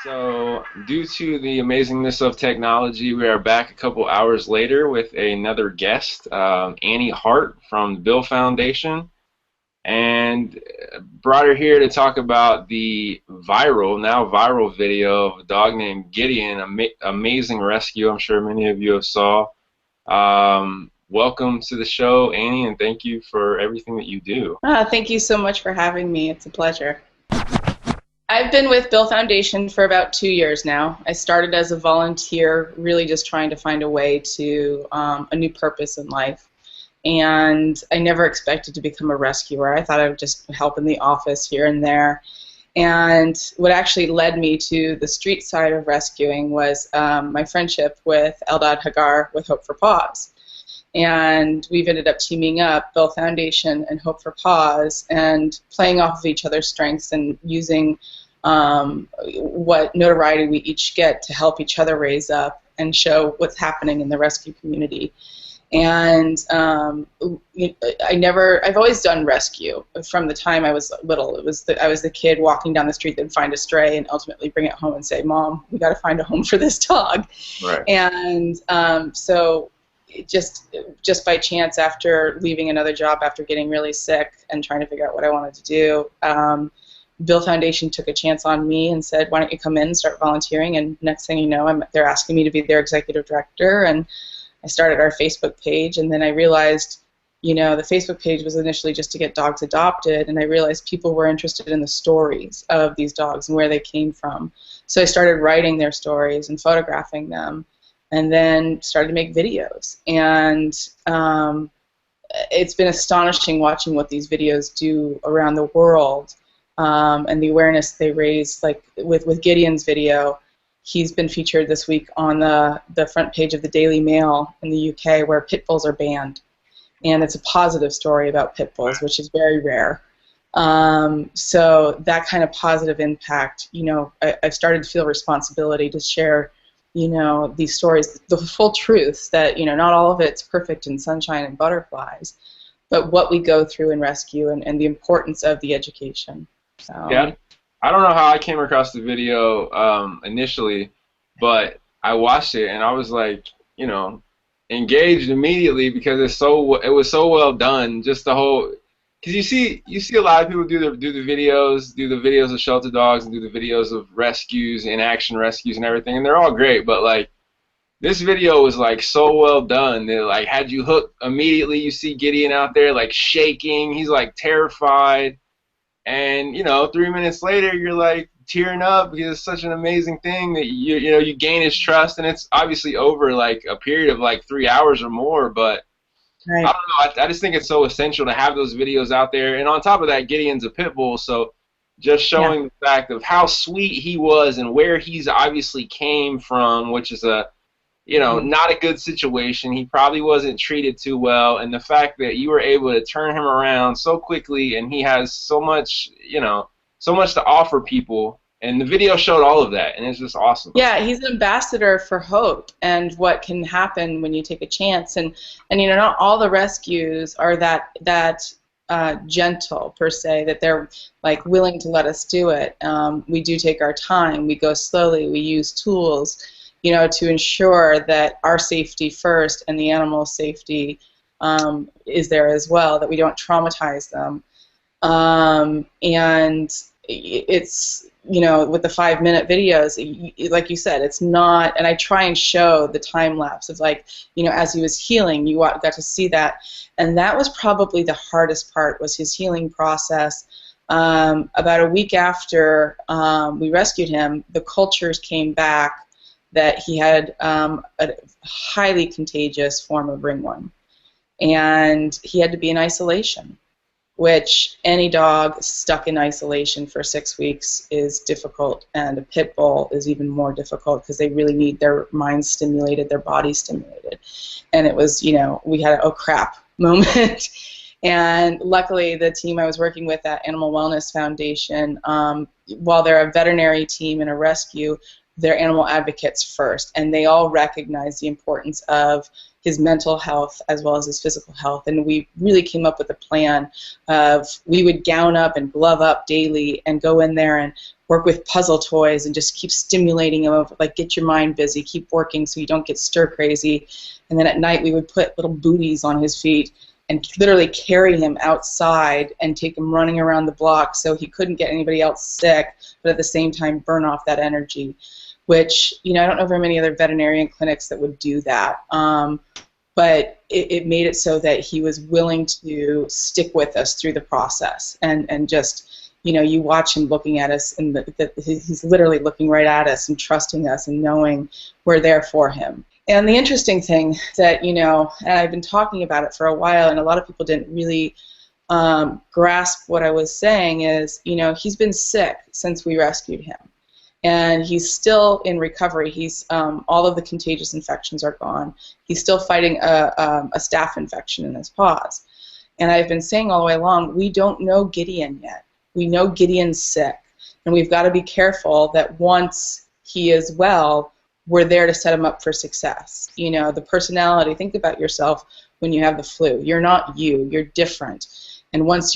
So, due to the amazingness of technology, we are back a couple hours later with another guest, Annie Hart from the Bill Foundation, and brought her here to talk about the now viral video of a dog named Gideon, amazing rescue. I'm sure many of you have saw. Welcome to the show, Annie, and thank you for everything that you do. Thank you so much for having me. It's a pleasure. I've been with Bill Foundation for about 2 years now. I started as a volunteer, really just trying to find a way to a new purpose in life. And I never expected to become a rescuer. I thought I would just help in the office here and there. And what actually led me to the street side of rescuing was my friendship with Eldad Hagar with Hope for Paws. And we've ended up teaming up, Bill Foundation and Hope for Paws, and playing off of each other's strengths and using what notoriety we each get to help each other raise up and show what's happening in the rescue community. And I've always done rescue from the time I was little. I was the kid walking down the street that'd find a stray and ultimately bring it home and say, "Mom, we got to find a home for this dog." Right. And so just by chance, after leaving another job, after getting really sick and trying to figure out what I wanted to do, Bill Foundation took a chance on me and said, "Why don't you come in and start volunteering?" And next thing you know, they're asking me to be their executive director. And I started our Facebook page, and then I realized, the Facebook page was initially just to get dogs adopted, and I realized people were interested in the stories of these dogs and where they came from. So I started writing their stories and photographing them, and then started to make videos. And it's been astonishing watching what these videos do around the world, and the awareness they raise. Like with Gideon's video, he's been featured this week on the front page of the Daily Mail in the UK, where pit bulls are banned. And it's a positive story about pit bulls, which is very rare. So that kind of positive impact, I've started to feel responsibility to share these stories, the full truth that, not all of it's perfect and sunshine and butterflies, but what we go through in rescue and the importance of the education. So. Yeah, I don't know how I came across the video initially, but I watched it and I was like, engaged immediately because it was so well done. Just the whole, because you see a lot of people do the videos of shelter dogs and do the videos of rescues, in-action rescues and everything, and they're all great, but like this video was like so well done. It like had you hooked immediately. You see Gideon out there like shaking, he's like terrified, and 3 minutes later you're like tearing up because it's such an amazing thing that you gain his trust, and it's obviously over like a period of like 3 hours or more, but right. I don't know. I just think it's so essential to have those videos out there. And on top of that, Gideon's a pit bull, so just showing the fact of how sweet he was and where he's obviously came from, which is a, not a good situation. He probably wasn't treated too well, and the fact that you were able to turn him around so quickly, and he has so much, so much to offer people. And the video showed all of that, and it's just awesome. Yeah, he's an ambassador for hope and what can happen when you take a chance. And not all the rescues are that gentle per se, that they're like willing to let us do it. We do take our time. We go slowly. We use tools, to ensure that our safety first and the animal's safety is there as well, that we don't traumatize them. And it's, with the 5-minute videos, like you said, it's not, and I try and show the time lapse of like, as he was healing, you got to see that. And that was probably the hardest part, was his healing process. About a week after we rescued him, the cultures came back that he had a highly contagious form of ringworm. And he had to be in isolation, which any dog stuck in isolation for 6 weeks is difficult, and a pit bull is even more difficult because they really need their mind stimulated, their body stimulated. And it was, we had a oh crap moment. And luckily the team I was working with at Animal Wellness Foundation, while they're a veterinary team and a rescue, they're animal advocates first, and they all recognize the importance of his mental health as well as his physical health. And we really came up with a plan of, we would gown up and glove up daily and go in there and work with puzzle toys and just keep stimulating him, like get your mind busy, keep working so you don't get stir crazy. And then at night we would put little booties on his feet and literally carry him outside and take him running around the block so he couldn't get anybody else sick, but at the same time burn off that energy, which, I don't know very many other veterinarian clinics that would do that. But it made it so that he was willing to stick with us through the process and just, you watch him looking at us, and he's literally looking right at us and trusting us and knowing we're there for him. And the interesting thing that, and I've been talking about it for a while, and a lot of people didn't really grasp what I was saying is, he's been sick since we rescued him. And he's still in recovery. He's all of the contagious infections are gone. He's still fighting a staph infection in his paws. And I've been saying all the way along, we don't know Gideon yet. We know Gideon's sick. And we've got to be careful that once he is well, we're there to set him up for success. The personality, think about yourself when you have the flu. You're not you. You're different. And once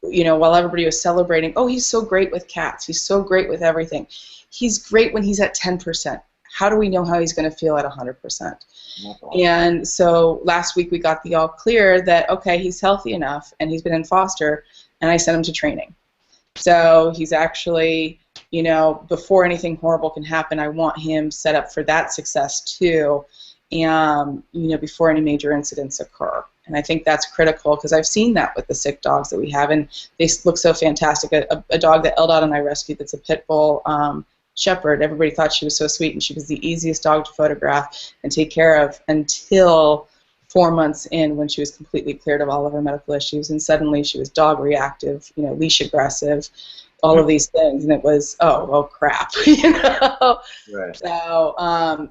while everybody was celebrating, oh, he's so great with cats, he's so great with everything, he's great when he's at 10%. How do we know how he's going to feel at 100%? And so last week we got the all clear that, okay, he's healthy enough, and he's been in foster, and I sent him to training. So he's actually, before anything horrible can happen, I want him set up for that success too, and, before any major incidents occur. And I think that's critical because I've seen that with the sick dogs that we have, and they look so fantastic. A dog that Eldad and I rescued that's a pit bull shepherd, everybody thought she was so sweet, and she was the easiest dog to photograph and take care of until 4 months in, when she was completely cleared of all of her medical issues, and suddenly she was dog reactive, leash aggressive, all of these things, and it was, oh crap, Right. So,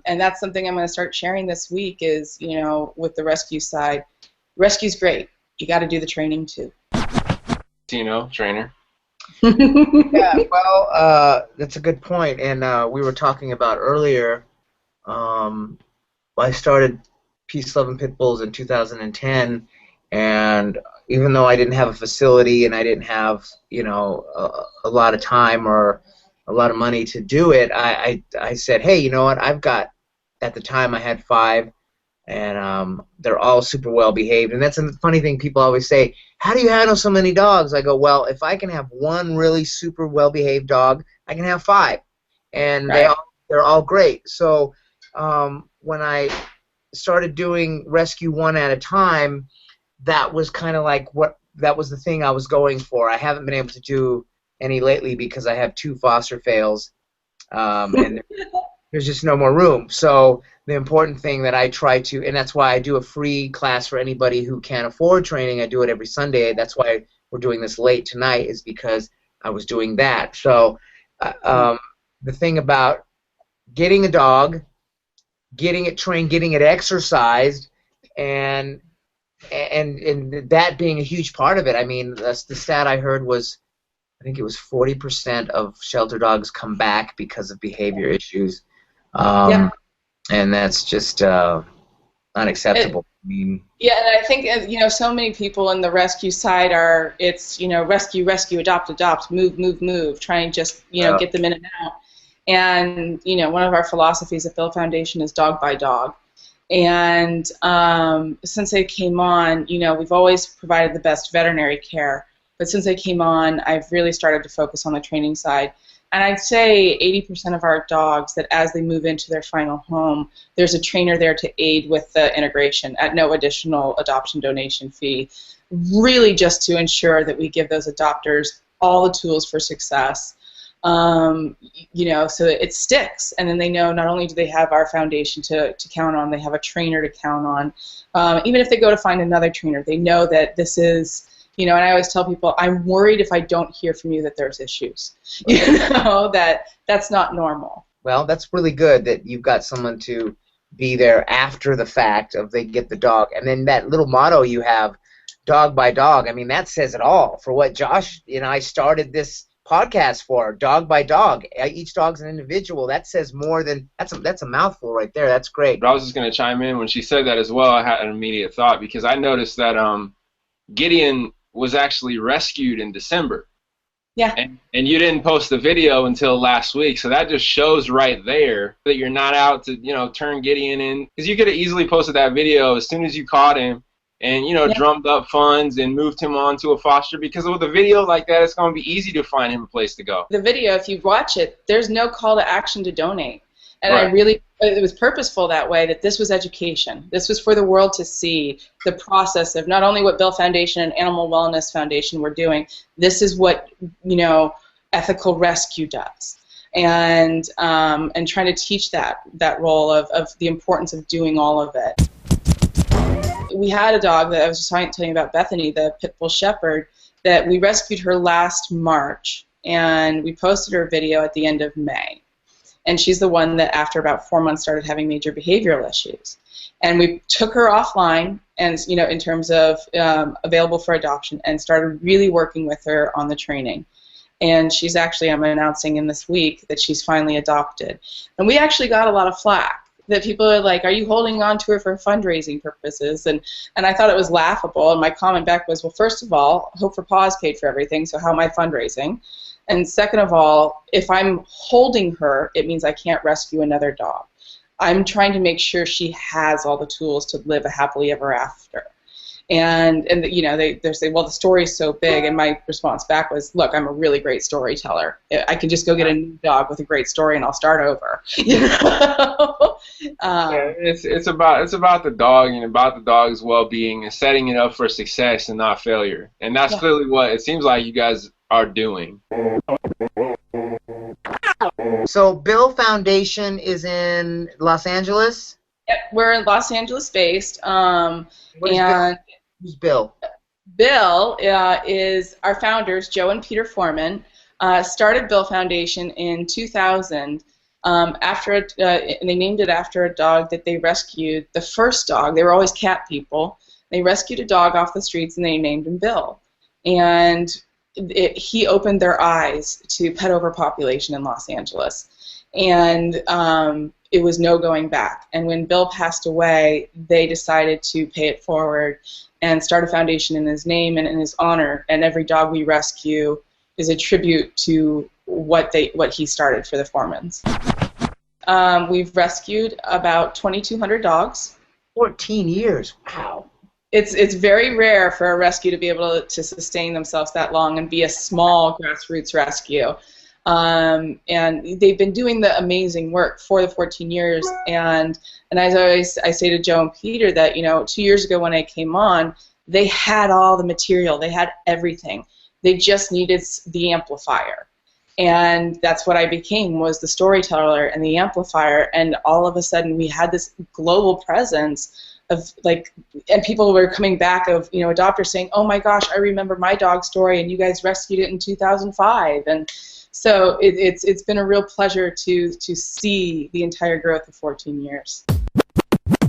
and that's something I'm going to start sharing this week is, with the rescue side. Rescue's great. You got to do the training too. Tino, trainer. Yeah, well, that's a good point. And we were talking about earlier, I started Peace, Love, and Pit Bulls in 2010, and even though I didn't have a facility and I didn't have, a lot of time or a lot of money to do it, I said, hey, you know what, at the time I had 5, and they're all super well behaved. And that's a funny thing, people always say, how do you handle so many dogs? I go, well, if I can have one really super well behaved dog, I can have 5, and right. They're all great. So when I started doing rescue one at a time, that was kind of like that was the thing I was going for. I haven't been able to do any lately because I have 2 foster fails, and there's just no more room. So the important thing that I try to, and that's why I do a free class for anybody who can't afford training. I do it every Sunday. That's why we're doing this late tonight, is because I was doing that. So the thing about getting a dog, getting it trained, getting it exercised, and that being a huge part of it. I mean, the stat I heard was, I think it was 40% of shelter dogs come back because of behavior issues. Yeah. And that's just unacceptable. Yeah, and I think so many people in the rescue side are, it's rescue, adopt, move, try and just get them in and out. And one of our philosophies at Bill Foundation is dog by dog. And since I came on, we've always provided the best veterinary care. But since I came on, I've really started to focus on the training side. And I'd say 80% of our dogs, that as they move into their final home, there's a trainer there to aid with the integration at no additional adoption donation fee, really just to ensure that we give those adopters all the tools for success, so it sticks. And then they know not only do they have our foundation to count on, they have a trainer to count on. Even if they go to find another trainer, they know that this is, and I always tell people, I'm worried if I don't hear from you that there's issues. That's not normal. Well, that's really good that you've got someone to be there after the fact of they get the dog. And then that little motto you have, dog by dog, I mean, that says it all for what Josh and I started this podcast for, dog by dog. Each dog's an individual. That says more than, that's a mouthful right there. That's great. But I was just going to chime in. When she said that as well, I had an immediate thought, because I noticed that Gideon was actually rescued in December. Yeah. And you didn't post the video until last week, so that just shows right there that you're not out to, you know, turn Gideon in. Because you could have easily posted that video as soon as you caught him and, you know, drummed up funds and moved him on to a foster. Because with a video like that, it's going to be easy to find him a place to go. The video, if you watch it, there's no call to action to donate. And it was purposeful that way, that this was education. This was for the world to see the process of not only what Bill Foundation and Animal Wellness Foundation were doing, this is what, you know, ethical rescue does. And trying to teach that role of the importance of doing all of it. We had a dog that I was just telling you about, Bethany, the pit bull shepherd, that we rescued her last March, and we posted her video at the end of May. And she's the one that after about 4 months started having major behavioral issues. And we took her offline and, you know, in terms of available for adoption, and started really working with her on the training. And she's actually, I'm announcing in this week that she's finally adopted. And we actually got a lot of flack that people are like, are you holding on to her for fundraising purposes? And I thought it was laughable. And my comment back was, well, first of all, Hope for Paws paid for everything, so how am I fundraising? And second of all, if I'm holding her, it means I can't rescue another dog. I'm trying to make sure she has all the tools to live a happily ever after. And you know, they say, well, the story's so big, and my response back was, look, I'm a really great storyteller. I can just go get a new dog with a great story, and I'll start over. You know? Yeah, it's about the dog and about the dog's well-being and setting it up for success and not failure. And that's clearly what it seems like you guys are doing. So Bill Foundation is in Los Angeles? Yep, we're in Los Angeles based. Who's Bill? Bill is our founders, Joe and Peter Foreman, started Bill Foundation in 2000 and they named it after a dog that they rescued, the first dog. They were always cat people. They rescued a dog off the streets and they named him Bill. And he opened their eyes to pet overpopulation in Los Angeles. And it was no going back. And when Bill passed away, they decided to pay it forward and start a foundation in his name and in his honor. And every dog we rescue is a tribute to what he started for the Foremans. We've rescued about 2,200 dogs. 14 years. Wow. It's very rare for a rescue to be able to sustain themselves that long and be a small grassroots rescue. And they've been doing the amazing work for the 14 years. And as I say to Joe and Peter that, you know, 2 years ago when I came on, they had all the material. They had everything. They just needed the amplifier. And that's what I became, was the storyteller and the amplifier. And all of a sudden we had this global presence of, like, and people were coming back of, you know, adopters saying, oh my gosh, I remember my dog story and you guys rescued it in 2005. And so it's been a real pleasure to see the entire growth of 14 years.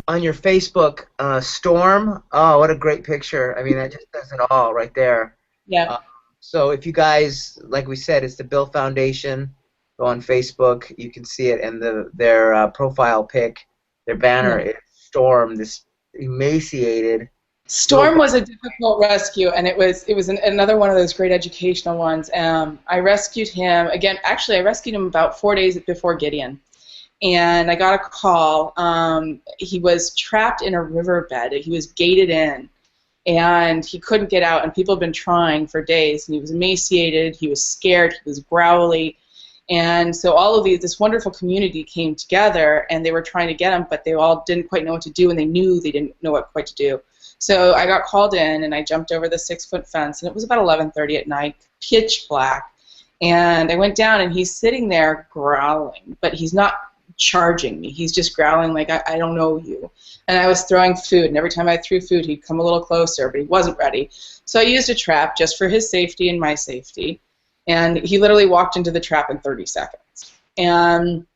On your Facebook, Storm, oh, what a great picture. I mean, that just does it all right there. Yeah. So if you guys, like we said, it's the Bill Foundation. Go on Facebook, you can see it, and their profile pic, their banner is Storm, this emaciated. Storm was a difficult rescue, and it was another one of those great educational ones. I rescued him again. Actually, I rescued him about 4 days before Gideon, and I got a call. He was trapped in a riverbed. He was gated in, and he couldn't get out. And people had been trying for days. And he was emaciated. He was scared. He was growly. And so all of this wonderful community came together, and they were trying to get him, but they all didn't quite know what to do, and they knew they didn't know what quite to do. So I got called in, and I jumped over the 6-foot fence, and it was about 11:30 at night, pitch black. And I went down, and he's sitting there growling, but he's not charging me. He's just growling like, I don't know you. And I was throwing food, and every time I threw food, he'd come a little closer, but he wasn't ready. So I used a trap just for his safety and my safety. And he literally walked into the trap in 30 seconds. And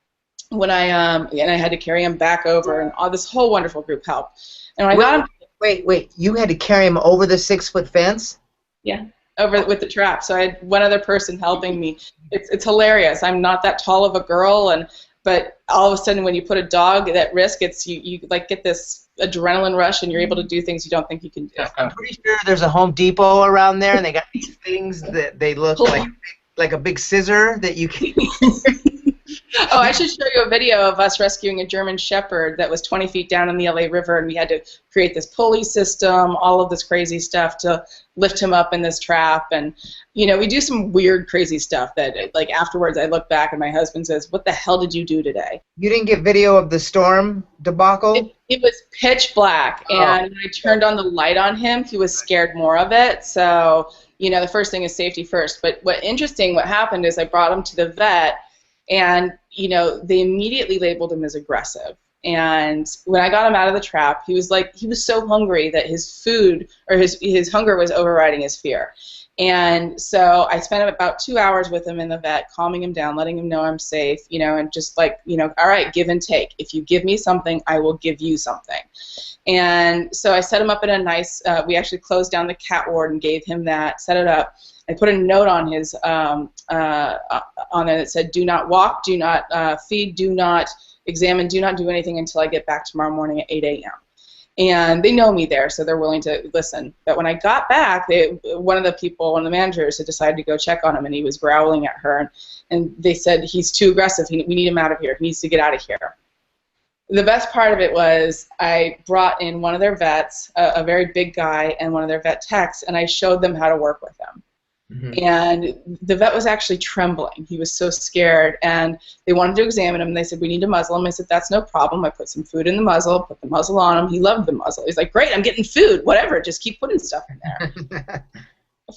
when I had to carry him back over, and all this whole wonderful group helped. And when I got him. Wait, you had to carry him over the 6-foot fence? Yeah, over with the trap. So I had one other person helping me. It's hilarious. I'm not that tall of a girl, but all of a sudden when you put a dog at risk, you like get this adrenaline rush, and you're able to do things you don't think you can do. I'm pretty sure there's a Home Depot around there, and they got these things that they look like like a big scissor that you can... Oh, I should show you a video of us rescuing a German Shepherd that was 20 feet down in the LA River, and we had to create this pulley system, all of this crazy stuff to lift him up in this trap. And, you know, we do some weird, crazy stuff that, like, afterwards I look back and my husband says, "What the hell did you do today?" You didn't get video of the storm debacle? It was pitch black, and when I turned on the light on him, he was scared more of it. So, you know, the first thing is safety first. But what happened is I brought him to the vet, and, you know, they immediately labeled him as aggressive. And when I got him out of the trap, he was so hungry that his food, or his hunger was overriding his fear. And so I spent about 2 hours with him in the vet, calming him down, letting him know I'm safe, you know, and just like, you know, all right, give and take. If you give me something, I will give you something. And so I set him up in a nice, we actually closed down the cat ward and gave him that, set it up. I put a note on his on there that said, "Do not walk, do not feed, do not examine, do not do anything until I get back tomorrow morning at 8 a.m. And they know me there, so they're willing to listen. But when I got back, one of the managers had decided to go check on him, and he was growling at her. And they said, "He's too aggressive. We need him out of here. He needs to get out of here." The best part of it was I brought in one of their vets, a very big guy, and one of their vet techs, and I showed them how to work with him. Mm-hmm. And the vet was actually trembling. He was so scared, and they wanted to examine him. They said, "We need to muzzle him." I said, "That's no problem." I put some food in the muzzle, put the muzzle on him. He loved the muzzle. He's like, "Great, I'm getting food, whatever, just keep putting stuff in there."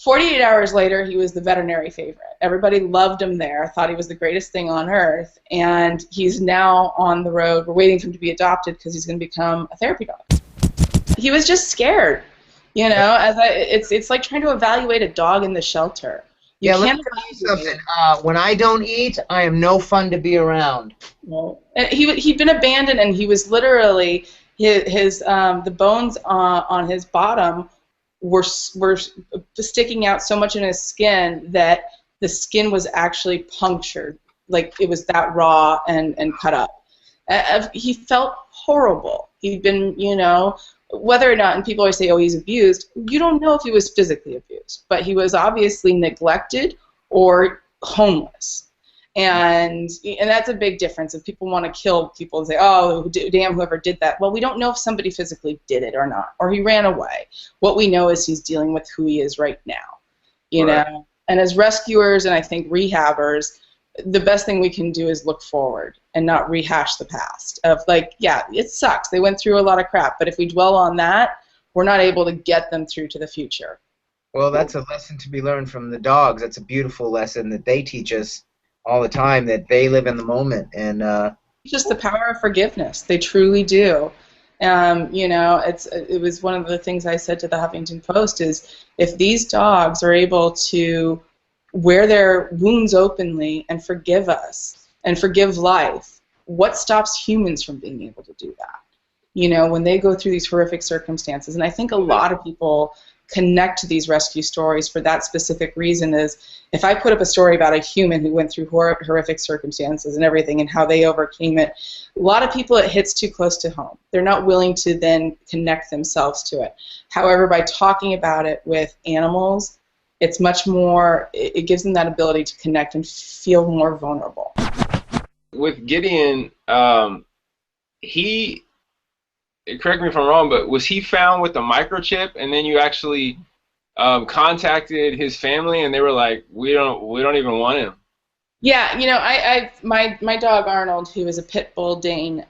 48 hours later, he was the veterinary favorite. Everybody loved him there, thought he was the greatest thing on earth, and he's now on the road. We're waiting for him to be adopted because he's going to become a therapy dog. He was just scared. You know, it's like trying to evaluate a dog in the shelter. Let me tell you something. When I don't eat, I am no fun to be around. Well, and he'd been abandoned, and he was literally the bones on his bottom were sticking out so much in his skin that the skin was actually punctured, like it was that raw and cut up. He felt horrible. He'd been, you know, whether or not, and people always say, "Oh, he's abused." You don't know if he was physically abused, but he was obviously neglected or homeless. And that's a big difference. If people want to kill people and say, "Oh, damn, whoever did that." Well, we don't know if somebody physically did it or not, or he ran away. What we know is he's dealing with who he is right now, you know. And as rescuers and I think rehabbers, the best thing we can do is look forward and not rehash the past of, like, yeah, it sucks. They went through a lot of crap, but if we dwell on that, we're not able to get them through to the future. Well, that's a lesson to be learned from the dogs. That's a beautiful lesson that they teach us all the time, that they live in the moment. And just the power of forgiveness. They truly do. You know, it was one of the things I said to the Huffington Post is, if these dogs are able to wear their wounds openly and forgive us and forgive life, what stops humans from being able to do that? You know, when they go through these horrific circumstances. And I think a lot of people connect to these rescue stories for that specific reason, is if I put up a story about a human who went through horrific circumstances and everything and how they overcame it, a lot of people, it hits too close to home. They're not willing to then connect themselves to it. However, by talking about it with animals, it's much more, it gives them that ability to connect and feel more vulnerable. With Gideon, he, correct me if I'm wrong, but was he found with a microchip, and then you actually contacted his family, and they were like, we don't even want him? Yeah, you know, my dog Arnold, who is a pit bull Dane,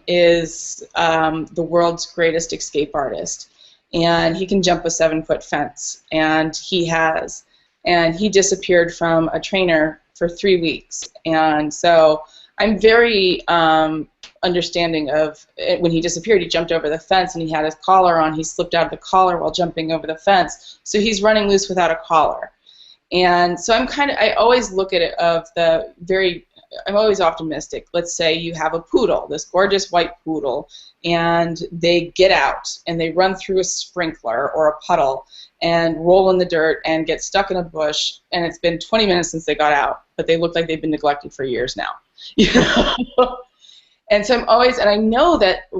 is the world's greatest escape artist. And he can jump a 7-foot fence, and he has. And he disappeared from a trainer for 3 weeks. And so I'm very understanding of it. When he disappeared, he jumped over the fence, and he had his collar on. He slipped out of the collar while jumping over the fence. So he's running loose without a collar. And so I always look at it I'm always optimistic. Let's say you have a poodle, this gorgeous white poodle, and they get out and they run through a sprinkler or a puddle and roll in the dirt and get stuck in a bush, and it's been 20 minutes since they got out, but they look like they've been neglected for years now. You know? And so I know that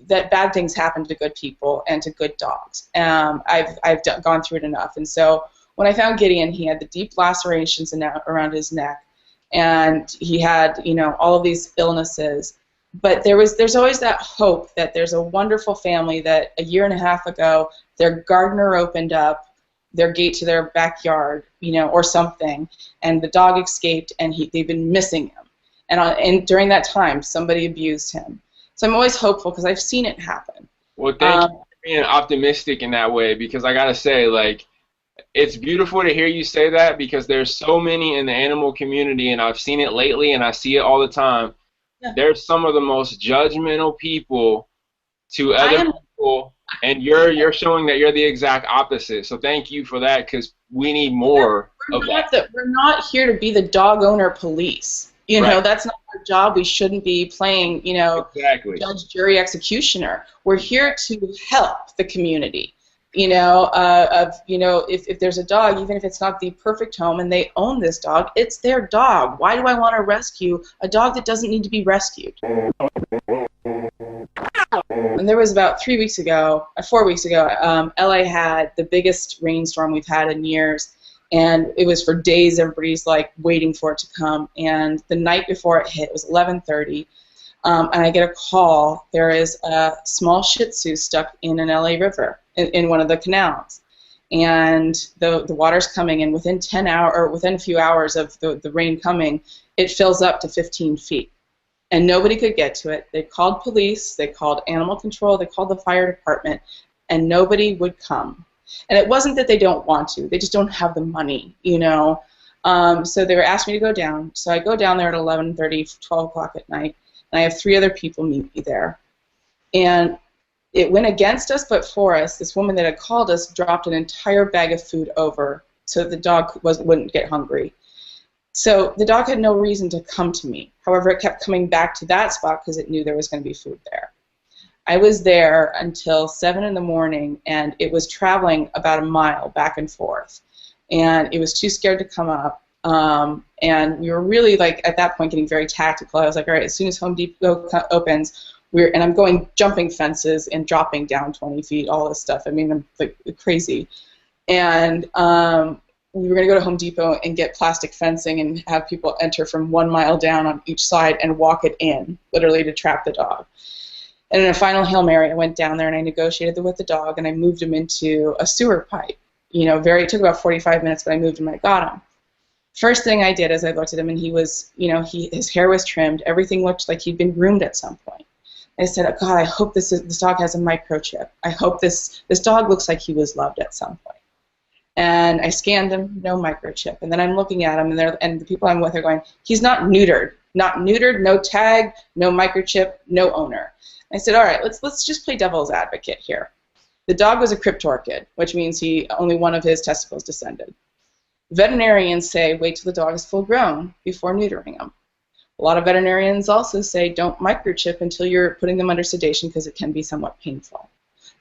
bad things happen to good people and to good dogs. I've gone through it enough, and so when I found Gideon, he had the deep lacerations around his neck, and he had, you know, all of these illnesses. But there's always that hope that there's a wonderful family that a year and a half ago their gardener opened up their gate to their backyard, you know, or something, and the dog escaped, and they've been missing him. And during that time, somebody abused him. So I'm always hopeful because I've seen it happen. Well, thank you for being optimistic in that way, because I gotta say, like, it's beautiful to hear you say that, because there's so many in the animal community, and I've seen it lately, and I see it all the time. Yeah. There's some of the most judgmental people to other people, and you're showing that you're the exact opposite. So thank you for that, because we need more of that. We're not here to be the dog owner police. You know, that's not our job. We shouldn't be playing, you know, judge, jury, executioner. We're here to help the community. You know, if there's a dog, even if it's not the perfect home and they own this dog, it's their dog. Why do I want to rescue a dog that doesn't need to be rescued? And there was about 4 weeks ago, LA had the biggest rainstorm we've had in years. And it was for days, everybody's like waiting for it to come. And the night before it hit, it was 11:30, and I get a call. There is a small Shih Tzu stuck in an LA river, in one of the canals. And the water's coming, and within a few hours of the rain coming, it fills up to 15 feet. And nobody could get to it. They called police, they called animal control, they called the fire department, and nobody would come. And it wasn't that they don't want to, they just don't have the money, you know. So they were asking me to go down. So I go down there at 11:30, 12 o'clock at night, and I have 3 other people meet me there. And it went against us, but for us. This woman that had called us dropped an entire bag of food over so the dog wouldn't get hungry. So the dog had no reason to come to me. However, it kept coming back to that spot because it knew there was going to be food there. I was there until 7 in the morning, and it was traveling about a mile back and forth. And it was too scared to come up. And we were really, like, at that point getting very tactical. I was like, all right, as soon as Home Depot opens, and I'm going jumping fences and dropping down 20 feet, all this stuff. I mean, I'm like crazy. And we were going to go to Home Depot and get plastic fencing and have people enter from 1 mile down on each side and walk it in, literally, to trap the dog. And in a final Hail Mary, I went down there and I negotiated with the dog, and I moved him into a sewer pipe. You know, it took about 45 minutes, but I moved him and I got him. First thing I did is I looked at him, and he was, you know, his hair was trimmed. Everything looked like he'd been groomed at some point. I said, oh, God, I hope this dog has a microchip. I hope this dog looks like he was loved at some point. And I scanned him, no microchip. And then I'm looking at him, and the people I'm with are going, he's not neutered. Not neutered, no tag, no microchip, no owner. I said, all right, let's just play devil's advocate here. The dog was a cryptorchid, which means only one of his testicles descended. Veterinarians say wait till the dog is full grown before neutering him. A lot of veterinarians also say don't microchip until you're putting them under sedation because it can be somewhat painful.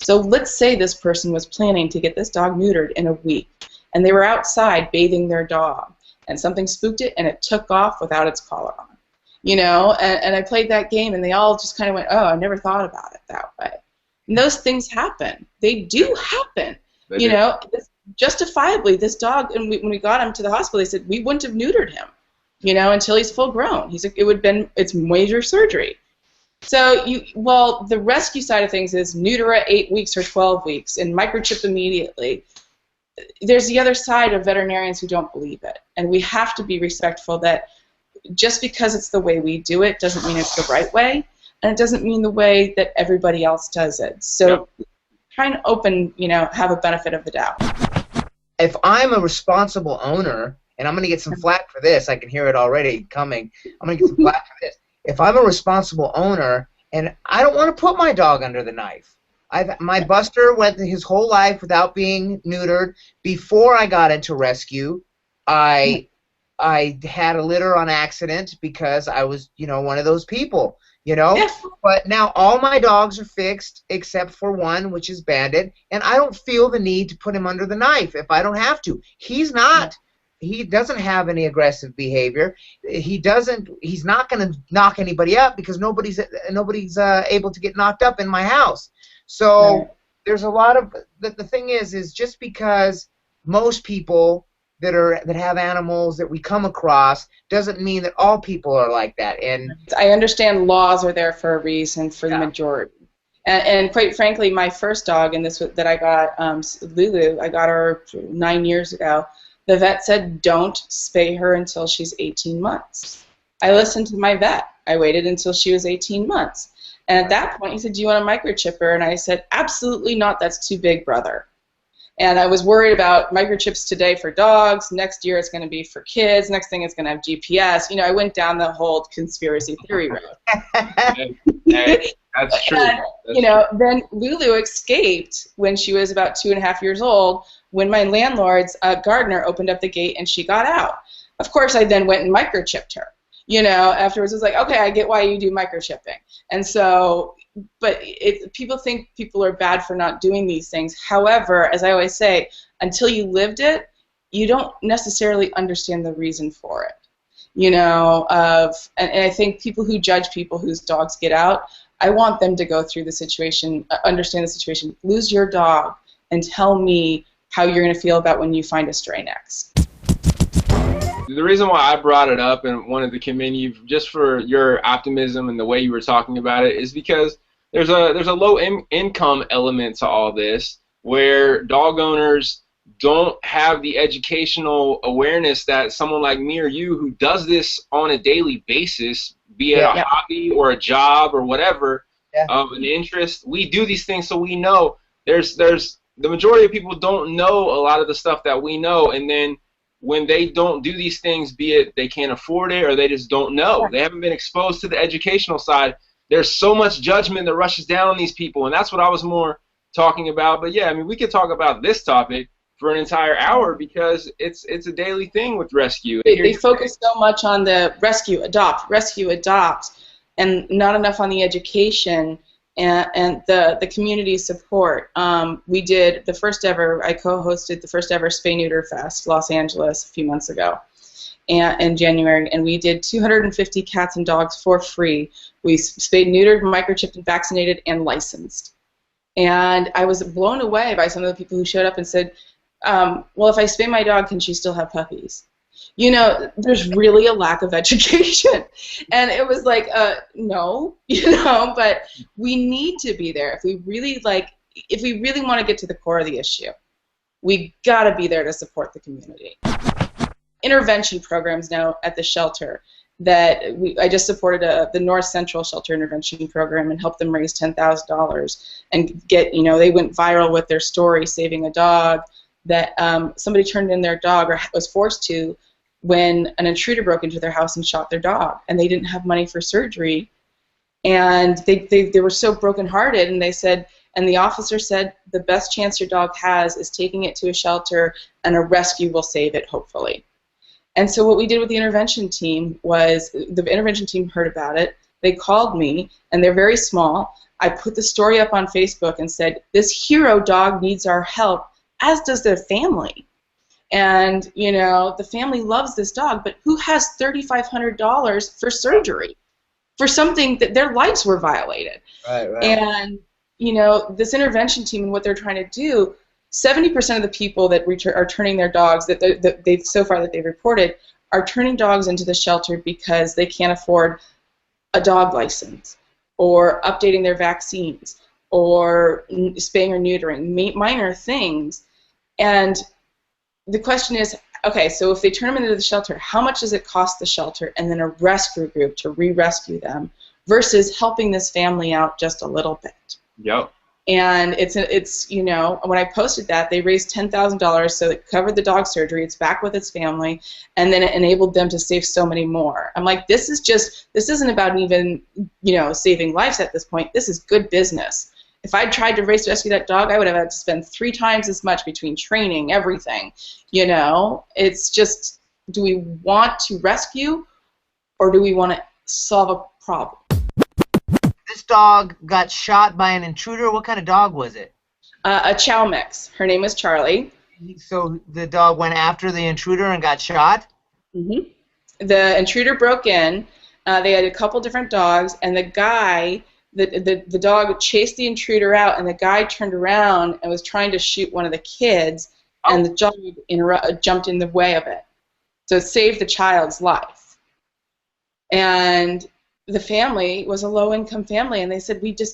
So let's say this person was planning to get this dog neutered in a week, and they were outside bathing their dog, and something spooked it, and it took off without its collar on. You know, and I played that game, and they all just kind of went, oh, I never thought about it that way. And those things happen. They do happen. You know, justifiably, this dog, and when we got him to the hospital, they said, we wouldn't have neutered him, you know, until he's full grown. He's like, it's major surgery. So, the rescue side of things is neuter at 8 weeks or 12 weeks and microchip immediately. There's the other side of veterinarians who don't believe it. And we have to be respectful that just because it's the way we do it doesn't mean it's the right way, and it doesn't mean the way that everybody else does it. So try and have a benefit of the doubt. If I'm a responsible owner, and I'm going to get some flack for this, I can hear it already coming, I'm going to get some flack for this. If I'm a responsible owner, and I don't want to put my dog under the knife. My Buster went his whole life without being neutered. Before I got into rescue, I had a litter on accident because I was, one of those people, Yes. But now all my dogs are fixed except for one, which is Bandit, and I don't feel the need to put him under the knife if I don't have to. He's not. He doesn't have any aggressive behavior. He's not going to knock anybody up because nobody's able to get knocked up in my house. So there's a lot of the thing is just because most people that have animals that we come across doesn't mean that all people are like that. And I understand laws are there for a reason for the majority. And quite frankly, my first dog, and this that I got, Lulu, I got her 9 years ago. The vet said, don't spay her until she's 18 months. I listened to my vet. I waited until she was 18 months. And at that point, he said, do you want a microchip her? And I said, absolutely not. That's too big, brother. And I was worried about microchips today for dogs. Next year, it's going to be for kids. Next thing, it's going to have GPS. You know, I went down the whole conspiracy theory road. That's true. And, you know, then Lulu escaped when she was about 2.5 years old, when my landlord's gardener opened up the gate and she got out. Of course, I then went and microchipped her. You know, afterwards it was like, okay, I get why you do microchipping. And so, but people think people are bad for not doing these things. However, as I always say, until you lived it, you don't necessarily understand the reason for it. You know, and I think people who judge people whose dogs get out, I want them to go through the situation, understand the situation, lose your dog, and tell me how you're going to feel about when you find a stray next. The reason why I brought it up and wanted to commend you just for your optimism and the way you were talking about it is because there's a low income element to all this where dog owners don't have the educational awareness that someone like me or you who does this on a daily basis, be it a hobby or a job or whatever, an interest, we do these things so we know. There's the majority of people don't know a lot of the stuff that we know, and then when they don't do these things, be it they can't afford it or they just don't know, they haven't been exposed to the educational side, there's so much judgment that rushes down on these people, and that's what I was more talking about. But yeah, I mean, we could talk about this topic for an entire hour because it's a daily thing with rescue. They focus so much on the rescue, adopt, and not enough on the education and the community support. We did the first ever, I co-hosted the first ever Spay Neuter Fest, Los Angeles, a few months ago, in January, and we did 250 cats and dogs for free. We spayed, neutered, microchipped, and vaccinated, and licensed. And I was blown away by some of the people who showed up and said, well, if I spay my dog, can she still have puppies? You know, there's really a lack of education. And it was like, no, you know, but we need to be there. If we really want to get to the core of the issue, we got to be there to support the community. Intervention programs now at the shelter that I just supported the North Central Shelter Intervention Program and helped them raise $10,000 and get, you know, they went viral with their story saving a dog that somebody turned in their dog or was forced to when an intruder broke into their house and shot their dog, and they didn't have money for surgery, and they were so brokenhearted, and they said, and the officer said, the best chance your dog has is taking it to a shelter, and a rescue will save it, hopefully. And so what we did with the intervention team was, the intervention team heard about it, they called me, and they're very small. I put the story up on Facebook and said, this hero dog needs our help, as does their family. And, you know, the family loves this dog, but who has $3,500 for surgery for something that their lives were violated? Right. And, you know, this intervention team and what they're trying to do, 70% of the people that are turning their dogs, that they've so far that they've reported, are turning dogs into the shelter because they can't afford a dog license or updating their vaccines or spaying or neutering, minor things. And the question is, okay, so if they turn them into the shelter, how much does it cost the shelter and then a rescue group to re-rescue them versus helping this family out just a little bit? Yep. And it's you know, when I posted that, they raised $10,000, so it covered the dog surgery. It's back with its family, and then it enabled them to save so many more. I'm like, this isn't about even, you know, saving lives at this point. This is good business. If I'd tried to rescue that dog, I would have had to spend 3 times as much between training, everything. You know, it's just, do we want to rescue or do we want to solve a problem? This dog got shot by an intruder. What kind of dog was it? A chow mix. Her name was Charlie. So the dog went after the intruder and got shot? Mm-hmm. The intruder broke in. They had a couple different dogs, and the guy, the dog chased the intruder out, and the guy turned around and was trying to shoot one of the kids, and the dog jumped in the way of it. So it saved the child's life. And the family was a low-income family, and they said, we can't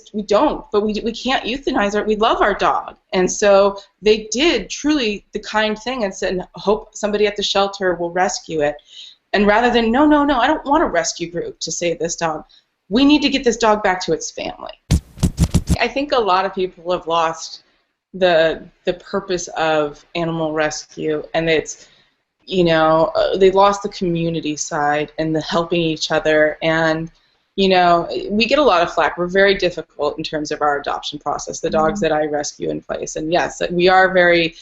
euthanize we love our dog. And so they did truly the kind thing and said, hope somebody at the shelter will rescue it. And rather than, no, I don't want a rescue group to save this dog. We need to get this dog back to its family. I think a lot of people have lost the purpose of animal rescue, and it's, they lost the community side and the helping each other. And we get a lot of flack. We're very difficult in terms of our adoption process, the dogs that I rescue in place. And yes, we are very,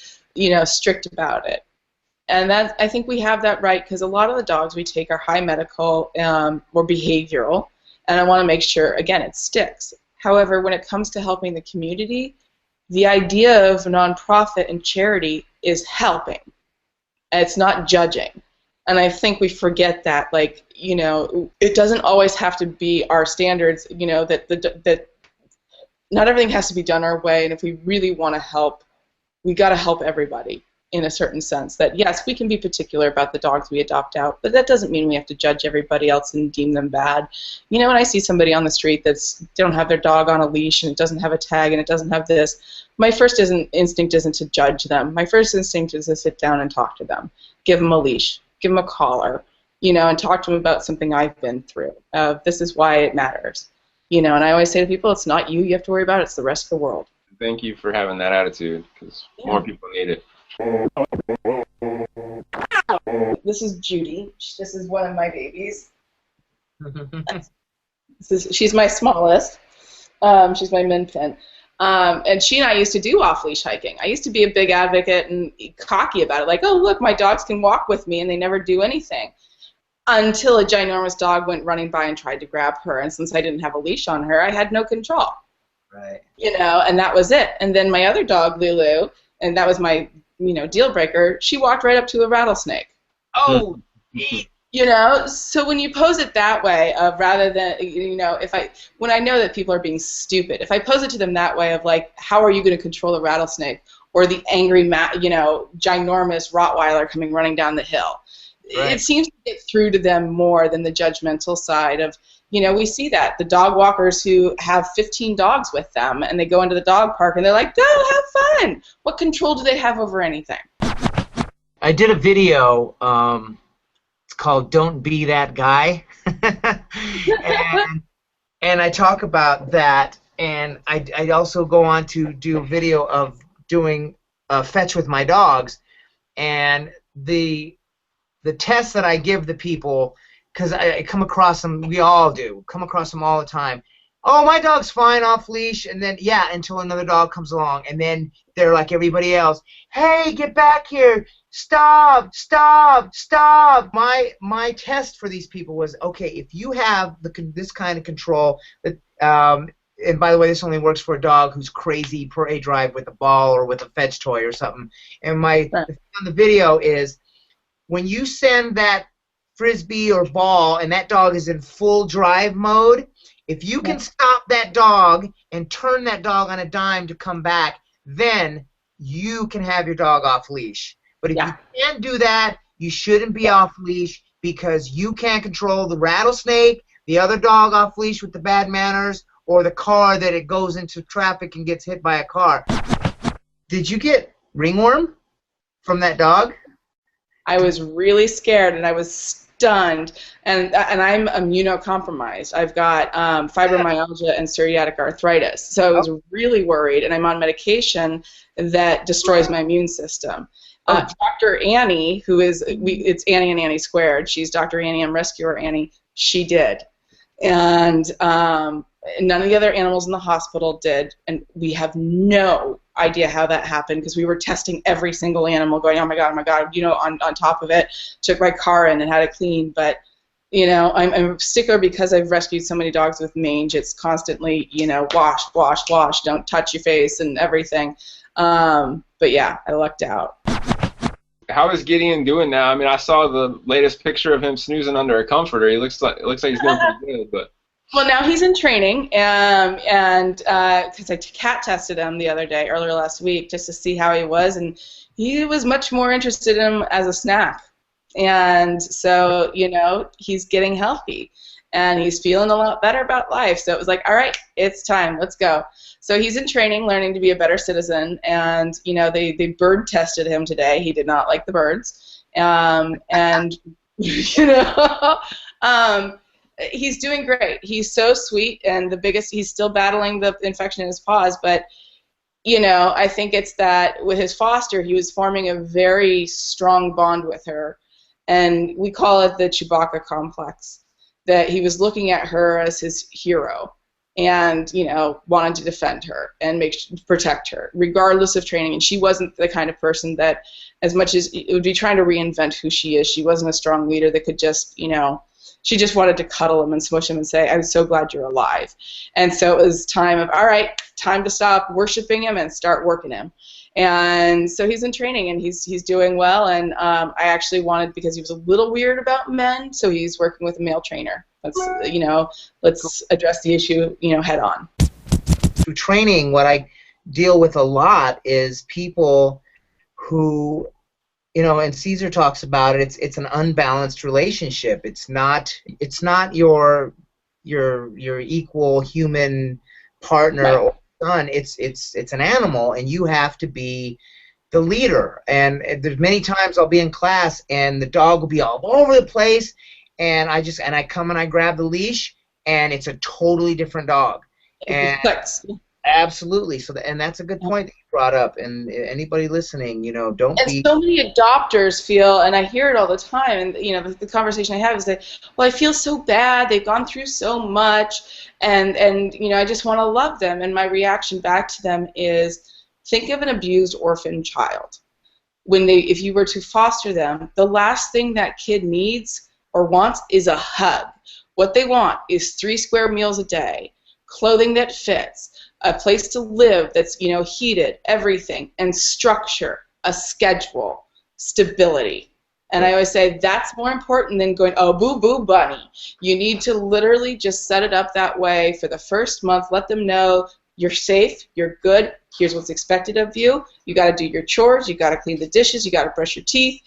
strict about it. And I think we have that right, because a lot of the dogs we take are high medical or behavioral, and I want to make sure, again, it sticks. However, when it comes to helping the community, the idea of nonprofit and charity is helping. It's not judging. And I think we forget that, it doesn't always have to be our standards, that not everything has to be done our way, and if we really want to help, we got to help everybody in a certain sense. That, yes, we can be particular about the dogs we adopt out, but that doesn't mean we have to judge everybody else and deem them bad. When I see somebody on the street they don't have their dog on a leash, and it doesn't have a tag, and it doesn't have this, my first instinct isn't to judge them. My first instinct is to sit down and talk to them, give them a leash, give them a collar, and talk to them about something I've been through. This is why it matters. And I always say to people, it's not you have to worry about, it's the rest of the world. Thank you for having that attitude, because more people need it. This is Judy. This is one of my babies. She's my smallest. She's my min pin. And she and I used to do off-leash hiking. I used to be a big advocate and cocky about it, like, oh, look, my dogs can walk with me, and they never do anything. Until a ginormous dog went running by and tried to grab her, and since I didn't have a leash on her, I had no control. Right. And that was it. And then my other dog, Lulu, and that was my, deal breaker, she walked right up to a rattlesnake. Oh, so when you pose it that way, rather than, when I know that people are being stupid, if I pose it to them that way of, like, how are you going to control a rattlesnake, or the angry, ginormous Rottweiler coming running down the hill, right. It seems to get through to them more than the judgmental side of, we see that. The dog walkers who have 15 dogs with them, and they go into the dog park, and they're like, go, have fun. What control do they have over anything? I did a video, it's called Don't Be That Guy, and I talk about that, and I also go on to do a video of doing fetch with my dogs, and the test that I give the people, because I come across them, we all do, come across them all the time. Oh, my dog's fine off leash, and then, until another dog comes along, and then they're like everybody else, hey, get back here, stop. My test for these people was, okay, if you have this kind of control, and by the way, this only works for a dog who's crazy prey drive with a ball or with a fetch toy or something, and the thing on the video is, when you send that frisbee or ball and that dog is in full drive mode, if you can stop that dog and turn that dog on a dime to come back, then you can have your dog off leash. But if you can't do that, you shouldn't be off leash, because you can't control the rattlesnake, the other dog off leash with the bad manners, or the car that it goes into traffic and gets hit by a car. Did you get ringworm from that dog? I was really scared, and I was stunned, and I'm immunocompromised. I've got fibromyalgia and psoriatic arthritis, so I was really worried, and I'm on medication that destroys my immune system. Dr. Annie, who is, it's Annie and Annie squared, she's Dr. Annie and Rescuer Annie, she did. And none of the other animals in the hospital did, and we have no idea how that happened, because we were testing every single animal, going, oh my god, on top of it. Took my car in and had it cleaned, but I'm a stickler because I've rescued so many dogs with mange. It's constantly, wash, don't touch your face and everything. But yeah, I lucked out. How is Gideon doing now? I mean, I saw the latest picture of him snoozing under a comforter. He looks like he's doing pretty good, but Well, now he's in training, and because I cat tested him the other day, earlier last week, just to see how he was, and he was much more interested in him as a snack. And so, he's getting healthy, and he's feeling a lot better about life. So it was like, all right, it's time, let's go. So he's in training, learning to be a better citizen, and they bird tested him today. He did not like the birds, and he's doing great. He's so sweet, and he's still battling the infection in his paws, but I think it's that with his foster, he was forming a very strong bond with her, and we call it the Chewbacca complex, that he was looking at her as his hero and, wanted to defend her and protect her, regardless of training. And she wasn't the kind of person that, as much as it would be trying to reinvent who she is, she wasn't a strong leader that could just, she just wanted to cuddle him and smush him and say, I'm so glad you're alive. And so it was time to stop worshiping him and start working him. And so he's in training, and he's doing well. And I actually wanted, because he was a little weird about men, so he's working with a male trainer. Let's address the issue, head on. Through training, what I deal with a lot is people who, and Caesar talks about it. It's an unbalanced relationship. It's not your equal human partner. Right. Or son. It's an animal, and you have to be the leader. And there's many times I'll be in class, and the dog will be all over the place, and I come and I grab the leash, and it's a totally different dog. And absolutely. So, and that's a good point that you brought up. And anybody listening, don't be. And so many adopters feel, and I hear it all the time, and the conversation I have is that, well, I feel so bad. They've gone through so much, and I just want to love them. And my reaction back to them is, think of an abused orphan child. If you were to foster them, the last thing that kid needs or wants is a hug. What they want is 3 square meals a day, clothing that fits, a place to live that's, heated, everything, and structure, a schedule, stability. And I always say that's more important than going, oh, boo-boo bunny. You need to literally just set it up that way for the first month. Let them know you're safe, you're good, here's what's expected of you. You got to do your chores, you got to clean the dishes, you got to brush your teeth,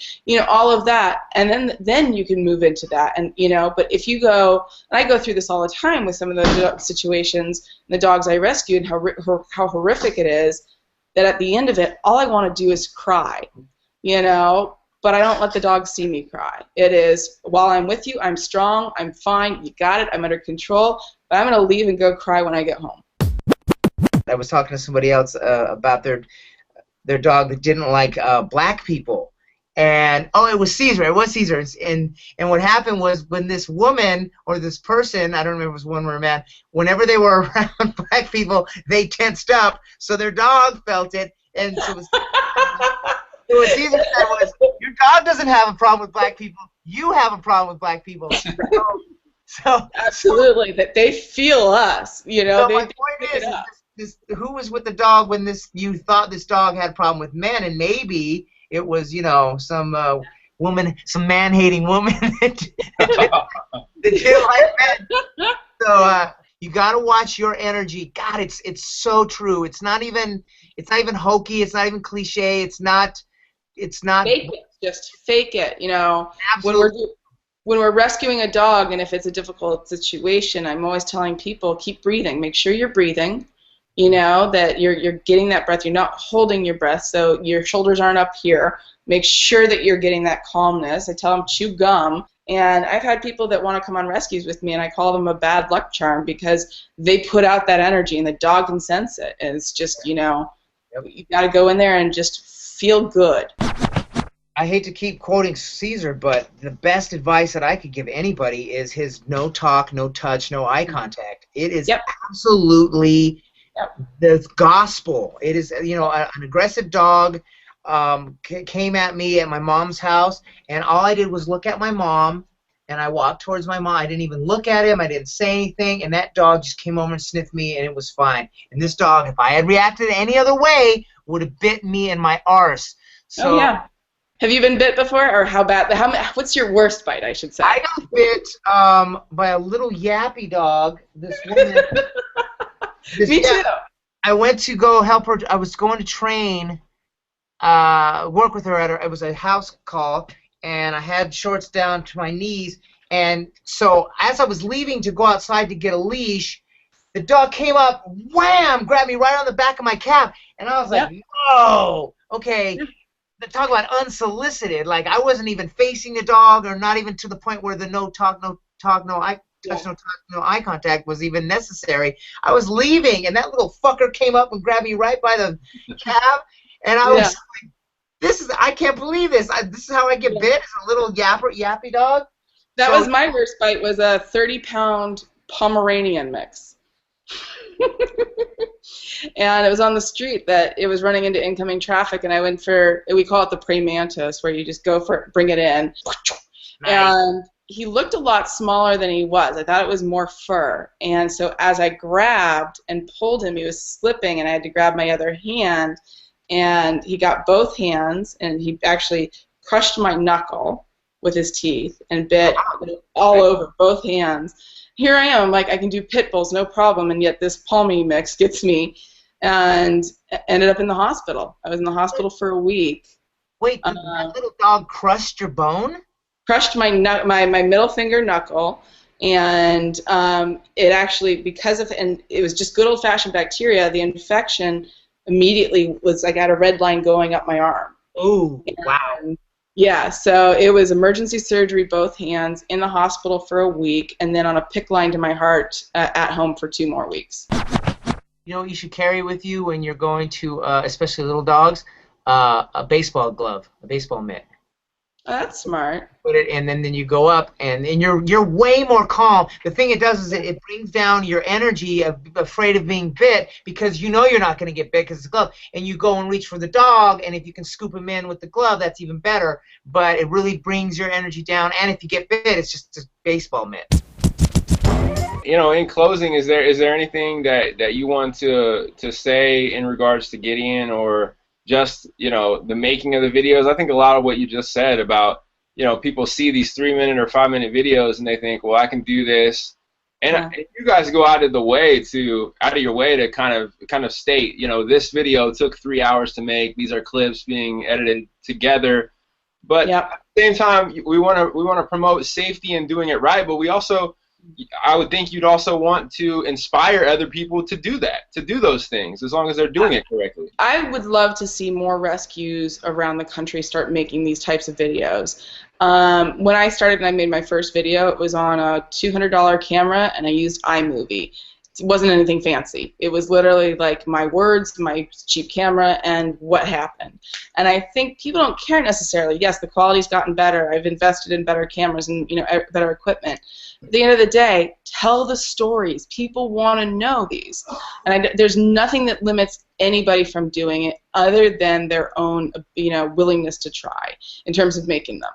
all of that. And then you can move into that. And but if you go, and I go through this all the time with some of the situations, the dogs I rescue, and how horrific it is, that at the end of it, all I want to do is cry, but I don't let the dogs see me cry. It is, while I'm with you, I'm strong, I'm fine, you got it, I'm under control, but I'm going to leave and go cry when I get home. I was talking to somebody else about their dog that didn't like black people, and it was Caesar. It was Caesar, and what happened was, when this woman or this person, I don't remember if it was a woman or a man, whenever they were around black people, they tensed up, so their dog felt it, and so what Caesar said was, your dog doesn't have a problem with black people. You have a problem with black people. So absolutely, that they feel us. So my point is who was with the dog when you thought this dog had a problem with men, and maybe it was some woman, some man-hating woman that didn't like men. So you got to watch your energy. God, it's so true. It's not even hokey. It's not even cliche. It's not. Fake it. Just fake it. Absolutely. When we're rescuing a dog, and if it's a difficult situation, I'm always telling people, keep breathing. Make sure you're breathing. That you're getting that breath. You're not holding your breath, so your shoulders aren't up here. Make sure that you're getting that calmness. I tell them, chew gum. And I've had people that want to come on rescues with me, and I call them a bad luck charm, because they put out that energy, and the dog can sense it. And it's just, you got to go in there and just feel good. I hate to keep quoting Caesar, but the best advice that I could give anybody is his no talk, no touch, no eye contact. It is absolutely the gospel. It is, an aggressive dog came at me at my mom's house, and all I did was look at my mom, and I walked towards my mom. I didn't even look at him. I didn't say anything, and that dog just came over and sniffed me, and it was fine. And this dog, if I had reacted any other way, would have bit me in my arse. So, Have you been bit before, or how bad? What's your worst bite, I should say? I got bit by a little yappy dog. This woman. Me too. I went to go help her. I was going to train, work with her at her. It was a house call, and I had shorts down to my knees. And so as I was leaving to go outside to get a leash, the dog came up, wham, grabbed me right on the back of my calf, and I was like, whoa, okay. Talk about unsolicited. Like, I wasn't even facing the dog, or not even to the point where the no eye contact was even necessary. I was leaving, and that little fucker came up and grabbed me right by the calf, and I was like, I can't believe this. This is how I get bit, as a little yappy dog. That was my worst bite, was a 30-pound Pomeranian mix. And it was on the street that it was running into incoming traffic, and I went for, we call it the praying mantis, where you just go for it, bring it in. Nice. And he looked a lot smaller than he was. I thought it was more fur. And so as I grabbed and pulled him, he was slipping, and I had to grab my other hand, and he got both hands, and he actually crushed my knuckle with his teeth and bit all over both hands. Here I am, like, I can do pit bulls, no problem, and yet this palmy mix gets me, and ended up in the hospital. I was in the hospital for a week. Wait, that little dog crushed your bone? Crushed my middle finger knuckle, and it actually, because of, and it was just good old-fashioned bacteria, the infection immediately was, I got a red line going up my arm. Oh, wow. Yeah, so it was emergency surgery, both hands, in the hospital for a week, and then on a PICC line to my heart at home for 2 more weeks. You know what you should carry with you when you're going to, especially little dogs? A baseball glove, a baseball mitt. Oh, that's smart. Put it, and then you go up, and you're way more calm. The thing it does is it brings down your energy of afraid of being bit, because you know you're not going to get bit because it's a glove, and you go and reach for the dog, and if you can scoop him in with the glove, that's even better. But it really brings your energy down, and if you get bit, it's just a baseball mitt. You know, in closing, is there anything that you want to say in regards to Gideon, or just, you know, the making of the videos? I think a lot of what you just said about, you know, people see these 3-minute or 5-minute videos and they think, well, I can do this, and you guys go out of your way to kind of state, you know, this video took 3 hours to make. These are clips being edited together, but at the same time, we want to promote safety and doing it right. But we also, I would think you'd also want to inspire other people to do that, to do those things, as long as they're doing it correctly. I would love to see more rescues around the country start making these types of videos. When I started and I made my first video, it was on a $200 camera, and I used iMovie. It wasn't anything fancy. It was literally like my words, my cheap camera, and what happened. And I think people don't care necessarily. Yes, the quality's gotten better. I've invested in better cameras and, you know, better equipment. At the end of the day, tell the stories. People want to know these. And there's nothing that limits anybody from doing it other than their own, you know, willingness to try in terms of making them.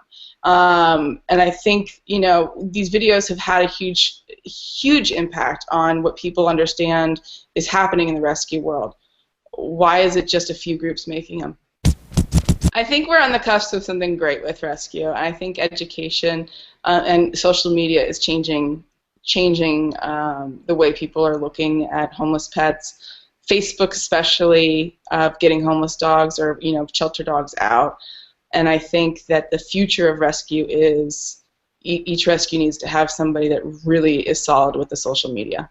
And I think, you know, these videos have had a huge impact on what people understand is happening in the rescue world. Why is it just a few groups making them? I think we're on the cusp of something great with rescue. I think education and social media is changing the way people are looking at homeless pets. Facebook especially, getting homeless dogs or, you know, shelter dogs out. And I think that the future of rescue is each rescue needs to have somebody that really is solid with the social media.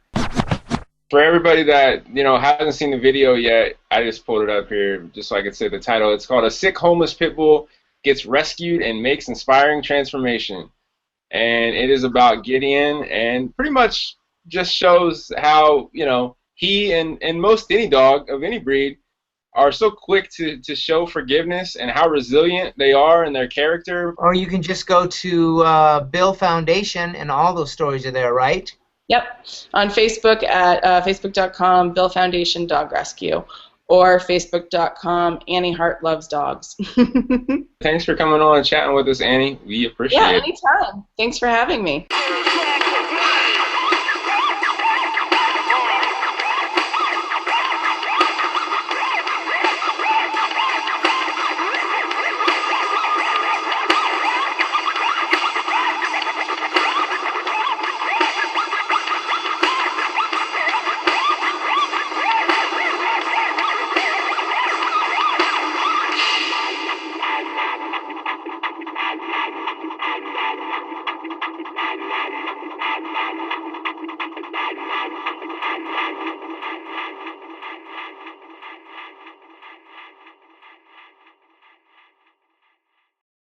For everybody that, you know, hasn't seen the video yet, I just pulled it up here just so I could say the title. It's called "A Sick Homeless Pit Bull Gets Rescued and Makes Inspiring Transformation." And it is about Gideon, and pretty much just shows how, you know, he and most any dog of any breed are so quick to show forgiveness, and how resilient they are in their character. Or you can just go to Bill Foundation, and all those stories are there, right? Yep. On Facebook at facebook.com Bill Foundation Dog Rescue, or facebook.com Annie Hart Loves Dogs. Thanks for coming on and chatting with us, Annie. We appreciate it. Yeah, anytime. Thanks for having me.